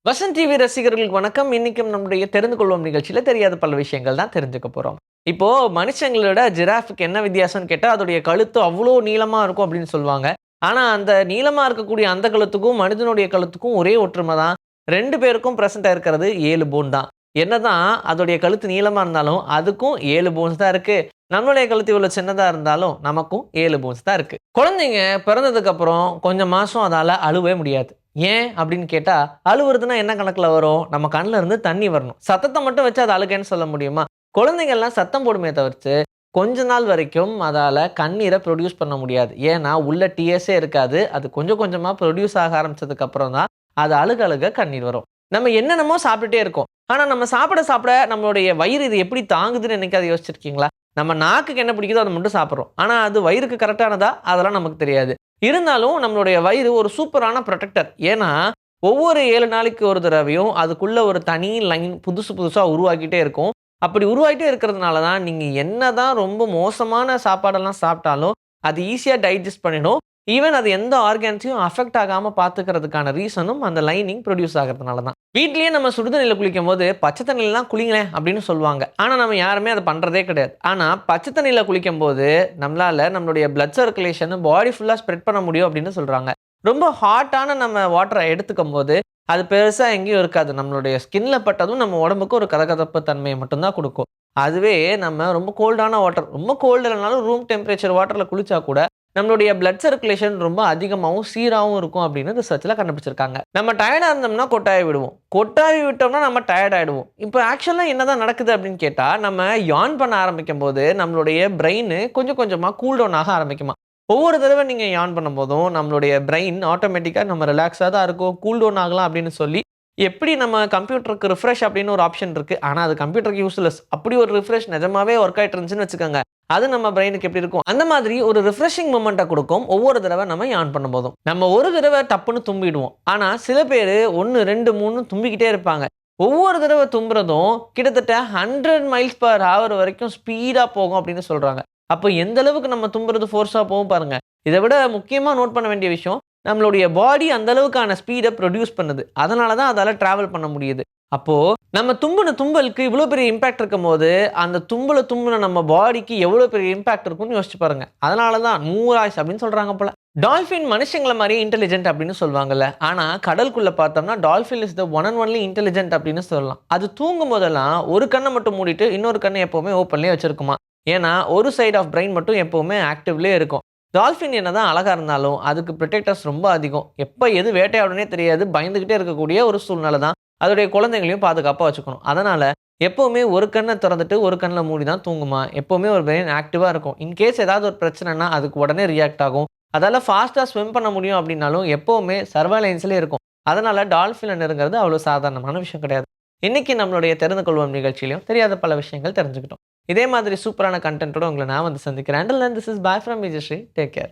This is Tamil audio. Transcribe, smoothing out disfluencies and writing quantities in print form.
வசந்த் டிவி ரசிகர்களுக்கு வணக்கம். இன்னைக்கும் நம்முடைய தெரிந்து கொள்வோம் நிகழ்ச்சியில தெரியாத பல விஷயங்கள் தான் தெரிஞ்சுக்க போறோம். இப்போ மனுஷங்களோட ஜிராஃப்க்கு என்ன வித்தியாசம்னு கேட்டா, அதோடைய கழுத்து அவ்ளோ நீளமா இருக்கும் அப்படின்னு சொல்லுவாங்க. ஆனா, அந்த நீளமா இருக்கக்கூடிய அந்த கழுத்துக்கும், மனிதனுடைய கழுத்துக்கும் ஒரே ஒற்றுமை தான். 2 பேருக்கும் பிரசன்ட்டா இருக்கிறது 7 போன் தான். என்னதான் அதோடைய கழுத்து நீளமா இருந்தாலும், அதுக்கும் 7 போன்ஸ் தான் இருக்கு. நம்மளுடைய கழுத்து இவ்வளோ சின்னதா இருந்தாலும், நமக்கும் 7 போன்ஸ் தான் இருக்கு. குழந்தைங்க பிறந்ததுக்கு அப்புறம் கொஞ்சம் மாசம் அதால அழுவவே முடியாது. ஏன் அப்படின்னு கேட்டா, அழுவுறதுன்னா என்ன கணக்குல வரும்? நம்ம கண்ல இருந்து தண்ணி வரணும். சத்தத்த மட்டும் வச்சு அது அழுகைன்னு சொல்ல முடியுமா? குழந்தைங்கள்லாம் சத்தம் போடுமே தவிர்த்து, கொஞ்ச நாள் வரைக்கும் அதால கண்ணீர ப்ரொடியூஸ் பண்ண முடியாது. ஏன்னா, உள்ள டிஎர்ஸே இருக்காது. அது கொஞ்சம் கொஞ்சமா ப்ரொடியூஸ் ஆக ஆரம்பிச்சதுக்கு அப்புறம் தான், அது அழுக அழுக கண்ணீர் வரும். நம்ம என்னென்னமோ சாப்பிட்டுட்டே இருக்கோம். ஆனா, நம்ம சாப்பிட சாப்பிட நம்மளுடைய வயிறு இது எப்படி தாங்குதுன்னு என்னைக்காவது யோசிச்சிருக்கீங்களா? நம்ம நாக்குக்கு என்ன பிடிக்குதோ அத மட்டும் சாப்பிடுறோம். ஆனா, அது வயிறுக்கு கரெக்ட்டானதா? அதெல்லாம் நமக்கு தெரியாது. இருந்தாலும் நம்மளுடைய வயிறு ஒரு சூப்பரான புரொடெக்டர். ஏன்னா, ஒவ்வொரு 7 நாளைக்கு ஒரு தடவையும் அதுக்குள்ள ஒரு தனி லைன் புதுசு புதுசா உருவாக்கிட்டே இருக்கும். அப்படி உருவாகிட்டே இருக்கிறதுனால தான், நீங்க என்னதான் ரொம்ப மோசமான சாப்பாடெல்லாம் சாப்பிட்டாலும், அது ஈஸியா டைஜெஸ்ட் பண்ணிடும். ஈவன் அது எந்த ஆர்கான்ஸையும் அஃபெக்ட் ஆகாம பார்த்துக்கிறதுக்கான ரீசனும் அந்த லைனிங் புரொடியூஸ் ஆகுறதுனால தான். வீட்லயே நம்ம சுடுதண்ணீல குளிக்கும்போது, "பச்சை தண்ணீலலாம் குளிங்களேன்" அப்படின்னு சொல்லுவாங்க. ஆனா, நம்ம யாருமே அத பண்றதே கிடையாது. ஆனா, பச்சை தண்ணீல குளிக்கும்போது, நம்மளால நம்மளுடைய பிளட் சர்க்குலேஷன் பாடி ஃபுல்லா ஸ்ப்ரெட் பண்ண முடியும் அப்படின்னு சொல்றாங்க. ரொம்ப ஹாட்டான நம்ம வாட்டர எடுத்துக்கும்போது, அது பெருசா எங்கேயும் இருக்காது. நம்மளுடைய ஸ்கின்ல பட்டதும் நம்ம உடம்புக்கு ஒரு கதகதப்பு தன்மைய மட்டும் தான் குடுக்கும். அதுவே நம்ம ரொம்ப கோல்டான வாட்டர், ரொம்ப கோல்டு இல்லனாலும் ரூம் டெம்பரேச்சர் வாட்டர்ல குளிச்சா கூட, நம்மளுடைய பிளட் சர்க்குலேஷன் ரொம்ப அதிகமாவும், சீராவும் இருக்கும் அப்படின்னு ரிசர்ச்ல கண்டுபிடிச்சிருக்காங்க. நம்ம டயர்டா இருந்தோம்னா கொட்டாவி விடுவோம். கொட்டாவி விட்டோம்னா நம்ம டயர்ட் ஆயிடுவோம். இப்போ ஆக்சுவலா என்னதான் நடக்குது அப்படின்னு கேட்டா, நம்ம யான் பண்ண ஆரம்பிக்கும்போது, நம்மளுடைய பிரெயின் கொஞ்சம் கொஞ்சமா கூல் டவுன் ஆக ஆரம்பிக்குமாம். ஒவ்வொரு தடவ நீங்க யான் பண்ணும்போதும், நம்மளுடைய பிரெயின் ஆட்டோமேட்டிக்கா நம்ம ரிலாக்ஸா தான் இருக்கும். கூல் டவுன் ஆகலாம் அப்படின்னு சொல்லி, எப்படி நம்ம கம்ப்யூட்டருக்கு ரிஃப்ரெஷ் அப்படின்னு ஒரு ஆப்ஷன் இருக்கு. ஆனா அது கம்ப்யூட்டருக்கு யூஸ்லெஸ். அப்படி ஒரு ரிஃப்ரெஷ் நிஜமாவே வொர்க் ஆயிட்டு இருந்துச்சுன்னு வச்சுக்கோங்க. அது நம்ம பிரெயினுக்கு எப்படி இருக்கும்? அந்த மாதிரி ஒரு ரிஃப்ரெஷிங் மொமெண்ட்ட குடுக்கும். ஒவ்வொரு தடவ நம்ம யான் பண்ணும்போதும். நம்ம ஒரு தடவ டப்புன்னு தும்பிடுவோம். ஆனா சில பேரு 1, 2, 3ன்னு தும்பிக்கிட்டே இருப்பாங்க. ஒவ்வொரு தடவ தும்புறதும் கிட்டத்தட்ட 100 மைல்ஸ் பெர் ஹவர் வரைக்கும் ஸ்பீடா போகும் அப்படின்னு சொல்றாங்க. அப்ப எந்த அளவுக்கு நம்ம தும்புறது ஃபோர்ஸா போகும் பாருங்க. இத விட முக்கியமா நோட் பண்ண வேண்டிய விஷயம், நம்மளுடைய பாடி அந்த அளவுக்கான ஸ்பீட புரொடியூஸ் பண்ணுது. அதனால தான் அதால டிராவல் பண்ண முடியுது. அப்போ நம்ம தும்புன தும்பலுக்கு இவ்ளோ பெரிய இம்பாக்ட் இருக்கும்போது, அந்த தும்புன நம்ம பாடிக்கு எவ்ளோ பெரிய இம்பாக்ட் இருக்கும்னு யோசிச்சு பாருங்க. அதனால தான் 100 ஆயுசு அப்படின்னு சொல்றாங்க போல. டால்பின் மனுஷங்கள மாரியே இன்டெலிஜென்ட் அப்படின்னு சொல்லுவாங்கல்ல. ஆனா கடலுக்குள்ள பார்த்தோம்னா, dolphin is the one and only intelligent அப்படின்னு சொல்லலாம். அது தூங்கும் போதெல்லாம் ஒரு கண்ண மட்டும் மூடிட்டு, இன்னொரு கண்ண எப்பவுமே ஓப்பன்லயே வச்சிருக்குமாம். ஏன்னா, ஒரு சைடு ஆஃப் பிரெயின் மட்டும் எப்பவுமே ஆக்டிவ்லயே இருக்கும். டால்பின் என்னதான் அழகா இருந்தாலும், அதுக்கு புரொடெக்டர்ஸ் ரொம்ப அதிகம். எப்ப எது வேட்டையாடும்னே தெரியாது. பயந்துகிட்டே இருக்கக்கூடிய ஒரு சூழ்நிலை தான். அதோடைய குழந்தைகளையும் பாதுகாப்பா வச்சுக்கணும். அதனால எப்பவுமே ஒரு கண்ண தொறந்துட்டு, ஒரு கண்ல மூடி தான் தூங்குமாம். எப்பவுமே ஒரு பிரெயின் ஆக்டிவா இருக்கும். இன்கேஸ் ஏதாவது ஒரு பிரச்சனைன்னா, அதுக்கு உடனே ரியாக்ட் ஆகும். அதால ஃபாஸ்ட்டா ஸ்விம் பண்ண முடியும் அப்படின்னாலும், எப்பவுமே சர்வைலன்ஸ்லயே இருக்கும். அதனால டால்பின நெருங்குறது அவ்வளோ சாதாரணமான விஷயம் கிடையாது. இன்னைக்கு நம்மளுடைய தெரிந்து கொள்வோம் நிகழ்ச்சியிலும் தெரியாத பல விஷயங்கள் தெரிஞ்சுக்கிட்டோம். இதே மாதிரி சூப்பரான கன்டென்ட்டோட உங்கள நான் வந்து சந்திக்கிறேன். Until then this is bye from Vijayasri. Take care.